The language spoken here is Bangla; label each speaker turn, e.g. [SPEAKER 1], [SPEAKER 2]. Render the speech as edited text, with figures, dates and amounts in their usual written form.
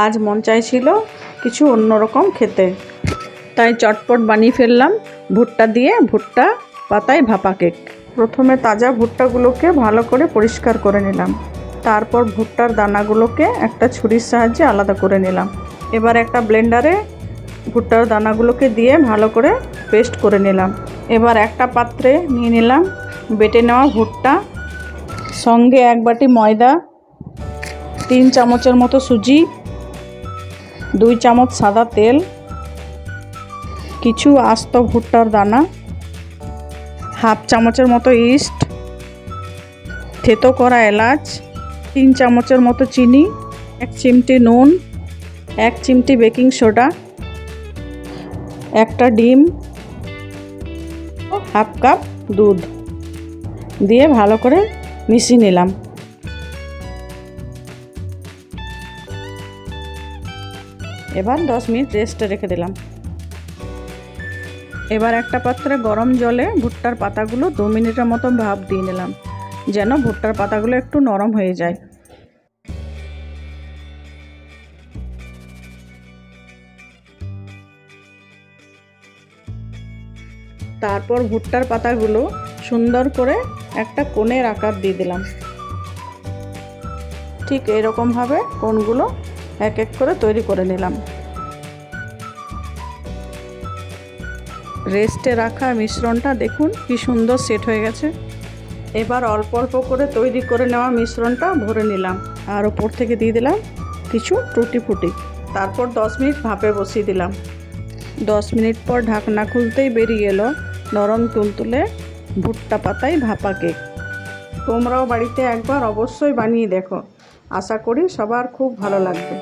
[SPEAKER 1] আজ মন চাইছিল কিছু অন্যরকম খেতে, তাই চটপট বানিয়ে ফেললাম ভুট্টা দিয়ে ভুট্টা পাতায় ভাপা কেক। প্রথমে তাজা ভুট্টাগুলোকে ভালো করে পরিষ্কার করে নিলাম। তারপর ভুট্টার দানাগুলোকে একটা ছুরির সাহায্যে আলাদা করে নিলাম। এবার একটা ব্লেন্ডারে ভুট্টার দানাগুলোকে দিয়ে ভালো করে পেস্ট করে নিলাম। এবার একটা পাত্রে নিয়ে নিলাম বেটে নেওয়া ভুট্টা, সঙ্গে 1 বাটি ময়দা, 3 চামচের মতো সুজি, 2 চামচ সাদা তেল, কিছু আস্ত ভুট্টার দানা, হাফ চামচের মতো ইস্ট, থেতো করা এলাচ, 3 চামচের মতো চিনি, 1 চিমটি নুন, 1 চিমটি বেকিং সোডা, একটা ডিম, হাফ কাপ দুধ দিয়ে ভালো করে মিশিয়ে নিলাম। এবার 10 মিনিট রেস্টে রেখে দিলাম। এবার একটা পাত্রে গরম জলে ভুট্টার পাতাগুলো 2 মিনিটের মতো ভাপ দিয়ে নিলাম, যেন ভুট্টার পাতাগুলো একটু নরম হয়ে যায়। তারপর ভুট্টার পাতাগুলো সুন্দর করে একটা কোণের আকার দিয়ে দিলাম। ঠিক এরকমভাবে কোণগুলো এক এক করে তৈরি করে নিলাম। রেস্টে রাখা মিশ্রণটা দেখুন কি সুন্দর সেট হয়ে গেছে। এবার অল্প অল্প করে তৈরি করে নেওয়া মিশ্রণটা ভরে নিলাম, আর ওপর থেকে দিয়ে দিলাম কিছু টুটি ফুটি। তারপর 10 মিনিট ভাপে বসিয়ে দিলাম। 10 মিনিট পর ঢাকনা খুলতেই বেরিয়ে এলো নরম তুলতুলে ভুট্টা পাতায় ভাপা কেক। তোমরাও বাড়িতে একবার অবশ্যই বানিয়ে দেখো, আশা করি সবার খুব ভালো লাগবে।